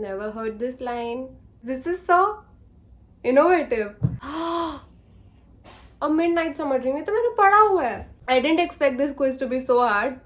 Never heard this line. This is so innovative. A Midnight Summer Dream, ये तो मैंने पढ़ा हुआ है. I didn't expect this quiz to be so hard.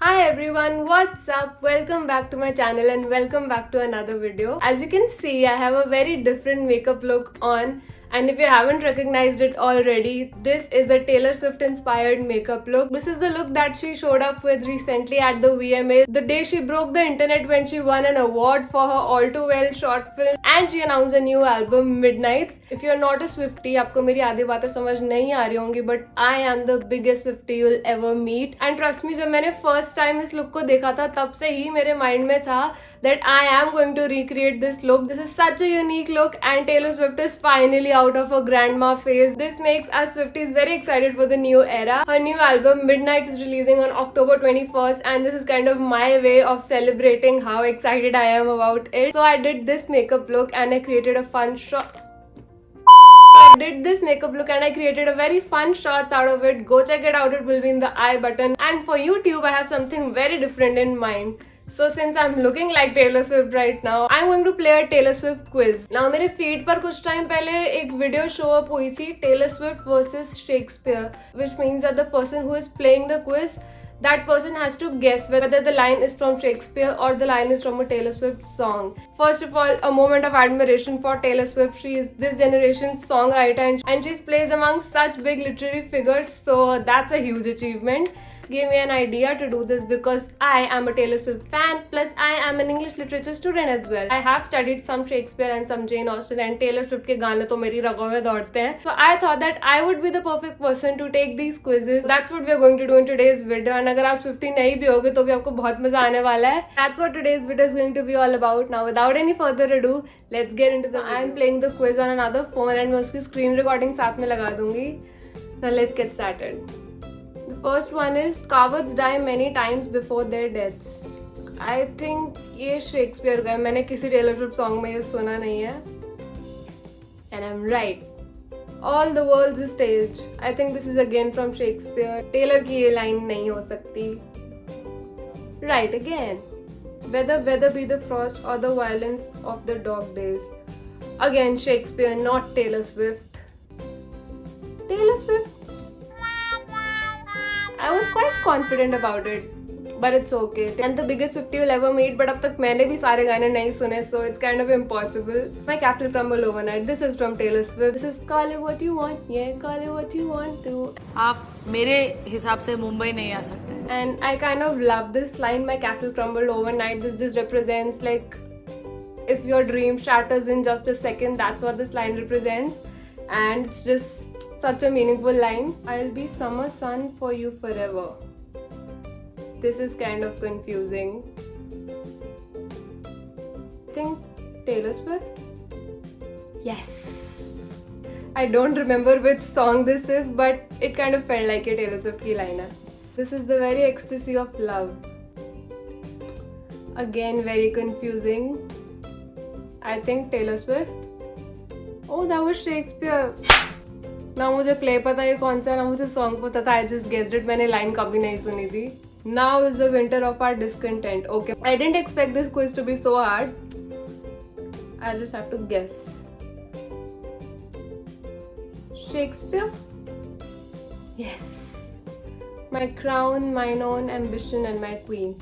Hi everyone, what's up? Welcome back to my channel and welcome back to another video. As you can see, I have a very different makeup look on. And if you haven't recognized it already, this is a Taylor Swift inspired makeup look. This is the look that she showed up with recently at the VMAs, the day she broke the internet when she won an award for her All Too Well short film and she announced a new album, Midnights. If you're not a Swiftie, आपको मेरी आधी बातें समझ नहीं आ रही होंगी, but I am the biggest Swiftie you'll ever meet. And trust me, जब मैंने first time इस look को देखा था, तब से ही मेरे mind में था that I am going to recreate this look. This is such a unique look and Taylor Swift is finally out of her grandma phase. This makes us Swifties very excited for the new era. Her new album Midnight is releasing on October 21st and this is kind of my way of celebrating how excited I am about it. So I did this makeup look and I created a fun shot. I did this makeup look and I created a very fun shots out of it. Go check it out, it will be in the I button. And for YouTube, I have something very different in mind. So since I'm looking like Taylor Swift right now, I'm going to play a Taylor Swift quiz. Now मेरे feed पर कुछ time पहले एक video show up हुई थी Taylor Swift versus Shakespeare, which means that the person who is playing the quiz, that person has to guess whether the line is from Shakespeare or the line is from a Taylor Swift song. First of all, a moment of admiration for Taylor Swift. She is this generation's songwriter and she's placed among such big literary figures, so that's a huge achievement. Gave me an idea to do this because I am a Taylor Swift fan, plus I am an English literature student as well. I have studied some Shakespeare and some Jane Austen and Taylor Swift के गाने तो मेरी रगों में दौड़ते हैं. So I thought that I would be the perfect person to take these quizzes. That's what we are going to do in today's video. And अगर आप Swiftie नहीं भी होगे तो भी आपको बहुत मजा आने वाला है. That's what today's video is going to be all about. Now without any further ado, let's get into the video. I am playing the quiz on another phone and मैं उसकी screen recording साथ में लगा दूंगी. Now let's get started. The first one is cowards die many times before their deaths. I think ये Shakespeare का है. मैंने किसी Taylor Swift song में ये सुना नहीं है. And I'm right. All the world's a stage. I think this is again from Shakespeare. Taylor की ये line नहीं हो सकती. Right again. Whether weather be the frost or the violence of the dog days. Again Shakespeare, not Taylor Swift. Taylor Swift. I was quite confident about it, but it's okay. And the biggest Swiftie you'll ever meet, but अब तक मैंने भी सारे गाने नहीं सुने, so it's kind of impossible. My castle crumble overnight. This is from Taylor Swift. This is call it what you want, yeah, call it what you want to. आप मेरे हिसाब से मुंबई नहीं आ सकते. And I kind of love this line. My castle crumbled overnight. This just represents like if your dream shatters in just a second. That's what this line represents, and it's just such a meaningful line. I'll be summer sun for you forever. This is kind of confusing. I think Taylor Swift? Yes. I don't remember which song this is, but it kind of felt like a Taylor Swift ki line hai. This is the very ecstasy of love. Again, very confusing. I think Taylor Swift. Oh, that was Shakespeare. ना मुझे play पता ये कौन सा, ना मुझे song पता था. I just guessed it. मैंने लाइन कभी नहीं सुनी थी. Now is the winter of our discontent. Okay, I didn't expect this quiz to be so hard. I just have to guess. Shakespeare? Yes. My crown, mine own ambition and my queen.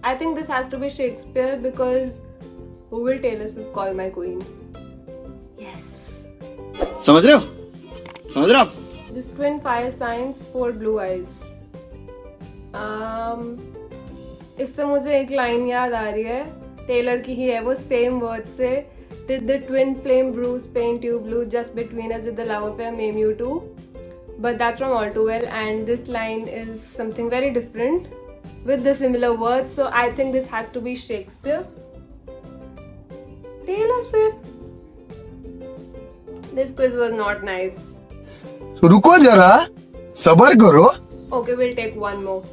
I think this has to be Shakespeare because who will Taylor Swift call my queen? Yes. समझ रहे हो? समझ रहे हो आप? This twin fire signs, four blue eyes. इससे मुझे एक लाइन याद आ रही है. टेलर की ही है वो, सेम वर्ड से. Did the twin flame bruise paint you blue? Just between us did the love affair maim you too? But that's from All Too Well, and this line is something very different with the similar words. So I think this has to be Shakespeare. Taylor Swift. This quiz was not nice. रुको जरा, सबर करो. Okay, we'll take one more.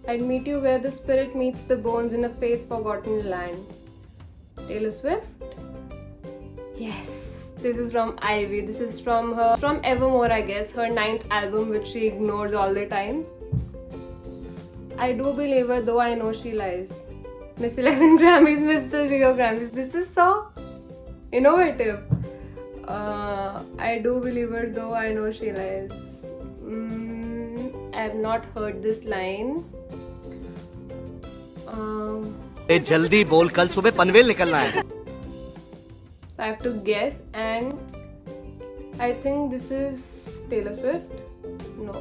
I'd meet you where the spirit meets the bones in a faith forgotten land. Taylor Swift? Yes, This is from Ivy. This is from Evermore, I guess, her 9th album, which she ignores all the time. I do believe her, though I know she lies. Miss 11 Grammys, Mr. Rio Grammys. This is so innovative. I do believe her, though I know she lies. I have not heard this line. जल्दी बोल, कल सुबह पनवेल निकलना है. So I have to guess, and I think this is Taylor Swift. No.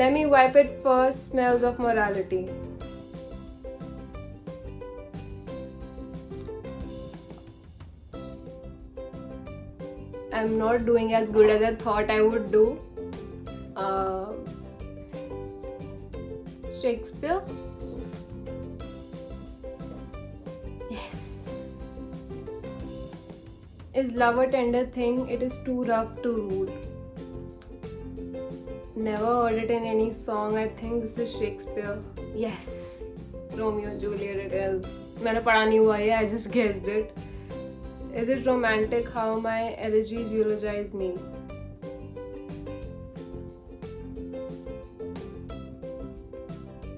Let me wipe it first. Smells of morality. I'm not doing as good as I thought I would do. Shakespeare? Yes. Is love a tender thing? It is too rough to rude. Never heard it in any song. I think this is Shakespeare. Yes. Romeo and Juliet it is. मैंने पढ़ा नहीं हुआ है. I just guessed it. Is it romantic how my elegies eulogize me?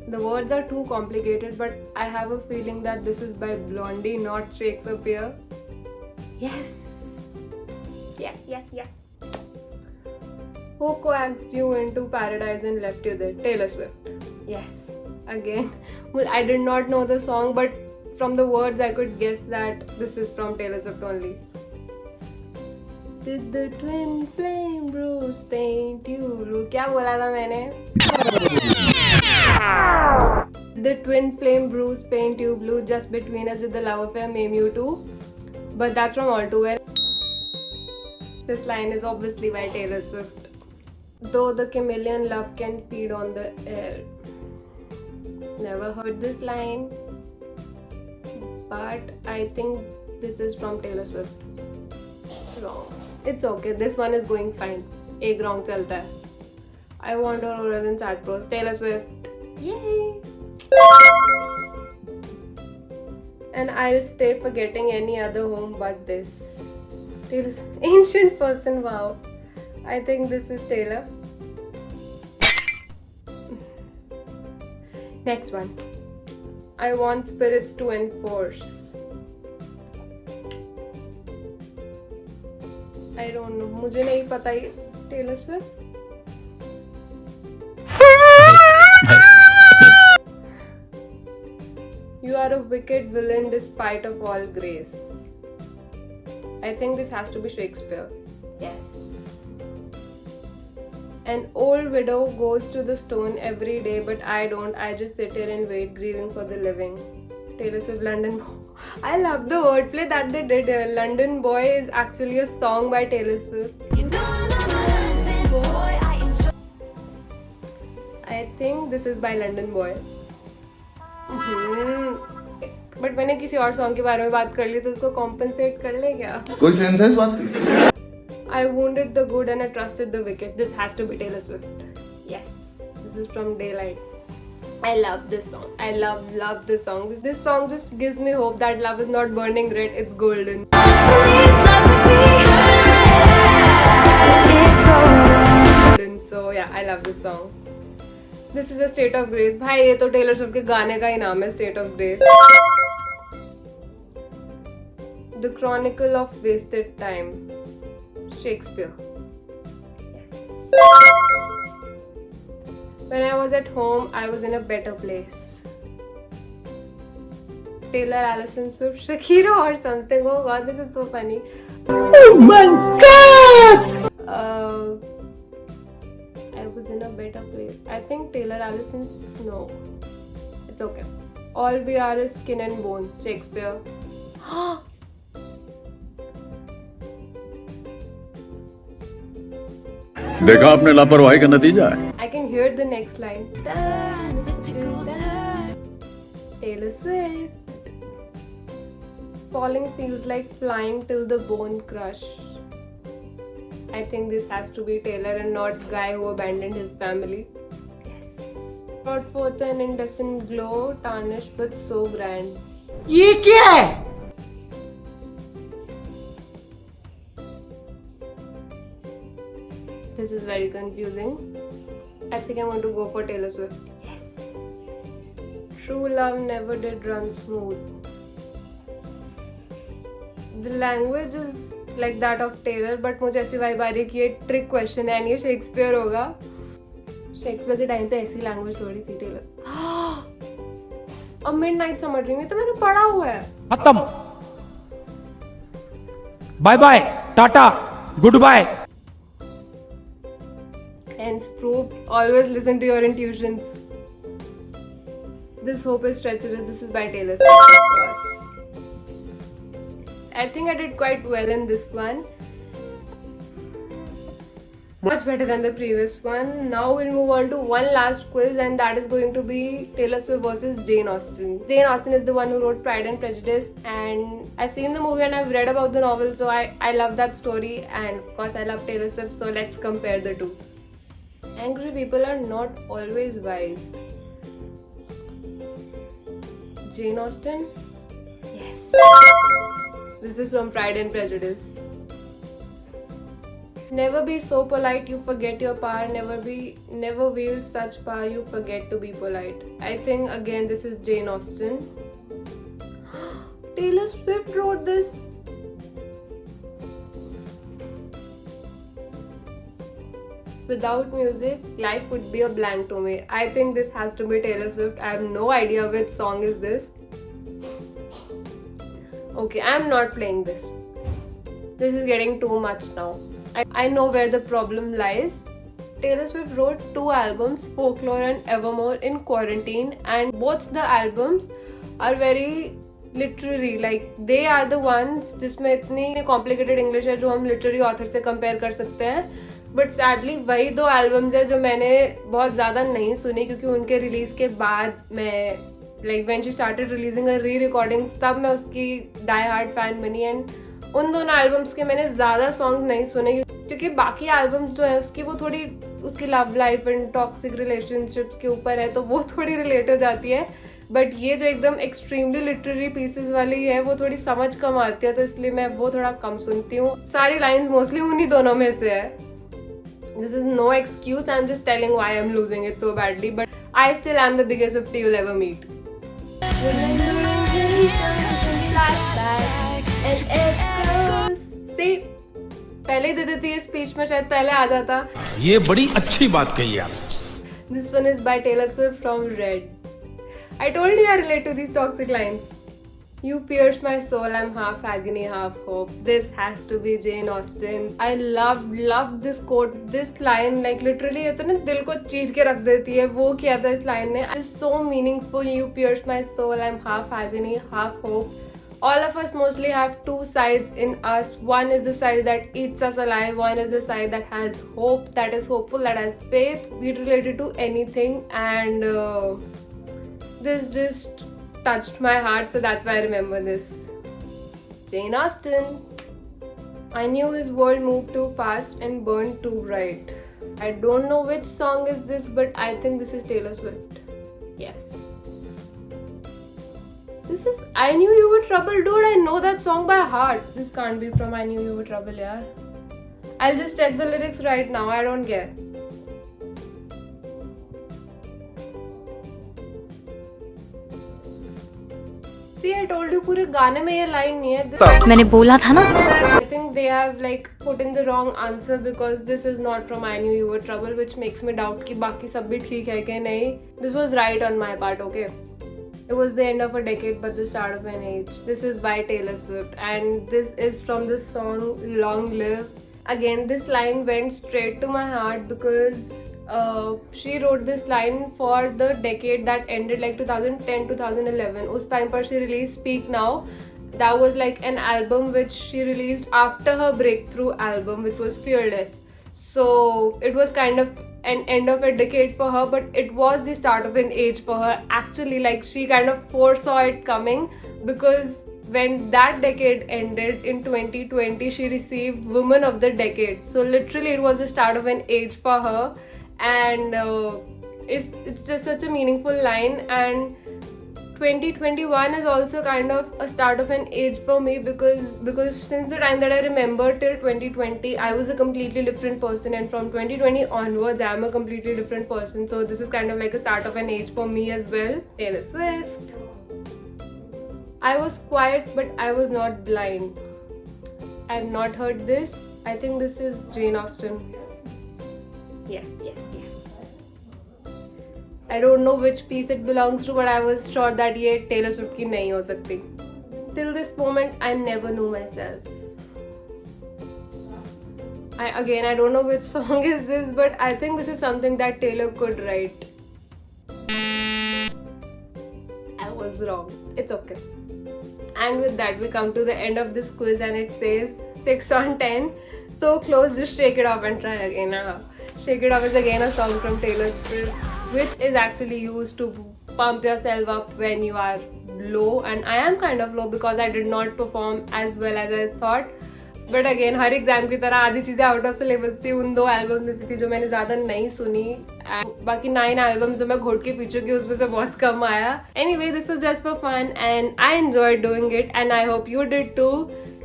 The words are too complicated, but I have a feeling that this is by Blondie, not Shakespeare. Yes. Yes, yes, yes. Who coaxed you into paradise and left you there? Taylor Swift. Yes. Again, well, I did not know the song, but from the words I could guess that this is from Taylor Swift only. Did the twin flame bruise paint you blue? क्या बोला था मैंने? The twin flame bruise paint you blue. Just between us did the love affair maim you too? But that's from All Too Well. This line is obviously by Taylor Swift. Though the chameleon love can feed on the air. Never heard this line, but I think this is from Taylor Swift. Wrong. It's okay. This one is going fine. एक wrong चलता है. I want her older than Sad Bros. Taylor Swift. Yay! And I'll stay forgetting any other home but this. Taylor Swift. Ancient person. Wow. I think this is Taylor. Next one. I want spirits to enforce. I don't know. मुझे नहीं पता ये Taylor Swift. You are a wicked villain despite of all grace. I think this has to be Shakespeare. Yes. An old widow goes to the stone every day, but I don't. I just sit here and wait, grieving for the living. Taylor Swift, London Boy. I love the wordplay that they did here. London Boy is actually a song by Taylor Swift. I think this is by London Boy. But मैंने किसी और song के बारे में बात कर ली तो उसको कॉम्पनसेट कर ले क्या? कोई सेंस है इस बात की? I wounded the good and I trusted the wicked. This has to be Taylor Swift. Yes, this is from Daylight. I love this song. I love this song. This song just gives me hope that love is not burning red, it's golden. So yeah, I love this song. This is a State of Grace. भाई ये तो Taylor Swift के गाने का ही नाम है, State of Grace. The Chronicle of Wasted Time. Shakespeare. Yes. When I was at home, I was in a better place. Taylor, Allison Swift, Shakira or something. Oh god, this is so funny. Oh my god! I was in a better place. I think Taylor, Allison. No. It's okay. All we are is skin and bone. Shakespeare. देखा आपने लापरवाही का नतीजा है. I can hear the next line. Taylor Swift. Falling feels like flying till the bone crush. I think this has to be Taylor and not guy who abandoned his family. Yes. Brought forth an indecent glow, tarnished but so grand. ये क्या है? This is very confusing. I think I'm going to go for Taylor Swift. Yes. True love never did run smooth. The language is like that of Taylor, but मुझे ऐसी vibe आ रही है कि ये trick question है, ये Shakespeare होगा. Shakespeare के टाइम पे ऐसी लैंग्वेज थोड़ी थी टेलर. अब मिडनाइट समर ड्रीम, ये तो मैंने पढ़ा हुआ है. खत्म. Bye bye, tata, goodbye. Hence proved, always listen to your intuitions. This hope is treacherous. This is by Taylor Swift, of course. I think I did quite well in this one. Much better than the previous one. Now we'll move on to one last quiz, and that is going to be Taylor Swift versus Jane Austen. Jane Austen is the one who wrote Pride and Prejudice, and I've seen the movie and I've read about the novel, so I love that story, and of course I love Taylor Swift, so let's compare the two. Angry people are not always wise. Jane Austen? Yes. This is from Pride and Prejudice. Never be so polite you forget your power. Never wield such power you forget to be polite. I think again this is Jane Austen. Taylor Swift wrote this. Without music, life would be a blank to me. I think this has to be Taylor Swift. I have no idea which song is this. Okay, I'm not playing this. This is getting too much now. I know where the problem lies. Taylor Swift wrote 2 albums, Folklore and Evermore, in quarantine, and both the albums are very literary. Like they are the ones जिसमें इतनी complicated English है जो हम literary author से compare कर सकते हैं. But sadly वही 2 एल्बम्स है जो मैंने बहुत ज़्यादा नहीं सुनी, क्योंकि उनके रिलीज़ के बाद मैं like when she started releasing a री रिकॉर्डिंग्स तब मैं उसकी डाई हार्ड फैन बनी. एंड उन दोनों एल्बम्स के मैंने ज़्यादा सॉन्ग नहीं सुने, क्योंकि बाकी एल्बम्स जो है उसकी वो थोड़ी उसकी love life and toxic relationships के ऊपर है, तो वो थोड़ी रिलेट हो जाती है. बट ये जो एकदम एक्सट्रीमली लिटरेरी पीसेस वाली है वो थोड़ी समझ कम आती है, तो इसलिए मैं वो थोड़ा कम सुनती हूँ. सारी लाइन्स मोस्टली उन्हीं दोनों में से है. This is no excuse, I'm just telling why I'm losing it so badly, but I still am the biggest Swiftie you'll ever meet. See, पहले ही दे देती है स्पीच में, शायद पहले आ जाता. ये बड़ी अच्छी बात कही आप. This one is by Taylor Swift from Red. I told you I relate to these toxic lines. You pierce my soul, I'm half agony, half hope. This has to be Jane Austen. I love this quote, this line, like literally ये तो ना दिल को चीर के रख देती है. वो किया था इस line ने. It's so meaningful. You pierce my soul, I'm half agony, half hope. All of us mostly have 2 sides in us. One is the side that eats us alive. One is the side that has hope, that is hopeful, that has faith. We related to anything, and this just touched my heart, so that's why I remember this. Jane Austen. I knew his world moved too fast and burned too bright. I don't know which song is this, but I think this is Taylor Swift. Yes. This is I Knew You Were Trouble. Dude, I know that song by heart. This can't be from I Knew You Were Trouble, yeah. I'll just check the lyrics right now. I don't care. See, I told you पूरे गाने में ये line नहीं है. मैंने बोला था ना. I think they have like put in the wrong answer because this is not from I Knew You Were Trouble, which makes me doubt कि बाकी सब भी ठीक है कि नहीं. This was right on my part, okay. It was the end of a decade but the start of an age. This is by Taylor Swift, and this is from the song Long Live. Again, this line went straight to my heart because she wrote this line for the decade that ended like 2010-2011. उस time पर she released Speak Now. That was like an album which she released after her breakthrough album, which was Fearless. So it was kind of an end of a decade for her, but it was the start of an age for her. Actually, like she kind of foresaw it coming, because when that decade ended in 2020, she received Woman of the Decade. So literally it was the start of an age for her, and it's just such a meaningful line. And 2021 is also kind of a start of an age for me because since the time that I remember till 2020 I was a completely different person, and from 2020 onwards I am a completely different person. So this is kind of like a start of an age for me as well. Taylor Swift. I was quiet but I was not blind. I have not heard this. I think this is Jane Austen. Yes. I don't know which piece it belongs to, but I was sure that ये Taylor Swift की नहीं हो सकती. Till this moment, I never knew myself. I don't know which song is this, but I think this is something that Taylor could write. I was wrong. It's okay. And with that, we come to the end of this quiz, and it says 6 on 10. So close, just shake it off and try again. Shake It Off is again a song from Taylor Swift, which is actually used to pump yourself up when you are low, and I am kind of low because I did not perform as well as I thought. But again, her exam की तरह आधी चीज़ें out of syllabus थी. उन 2 albums में से थी जो मैंने ज़्यादा नहीं सुनी, बाकी 9 एल्बम्स जो मैं घोट के पीछे की उसमें से बहुत कम आया. Anyway, this was just for fun and I enjoyed doing it, and I hope you did too.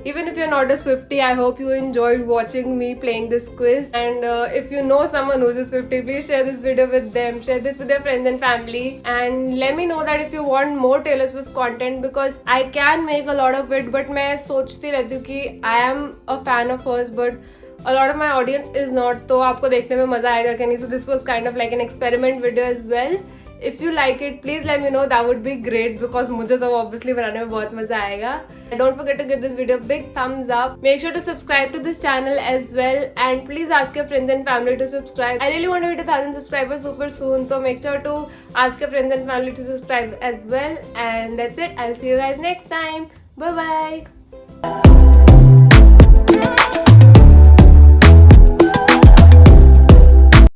Even if you're not a Swiftie, I hope you enjoyed watching me playing this quiz. And if you know someone who's a Swiftie, please share this video with them. Share this with your friends and family. And let me know that if you want more Taylor Swift content, because I can make a lot of it, but मैं सोचती रहती हूँ कि I am a fan of hers, but a lot of my audience is not. तो आपको देखने में मजा आएगा कि नहीं? So this was kind of like an experiment video as well. If you like it, please let me know. That would be great because मुझे तो obviously बनाने में बहुत मजा आएगा. Don't forget to give this video a big thumbs up. Make sure to subscribe to this channel as well, and please ask your friends and family to subscribe. I really want to hit 1,000 subscribers super soon, so make sure to ask your friends and family to subscribe as well. And that's it. I'll see you guys next time. Bye bye.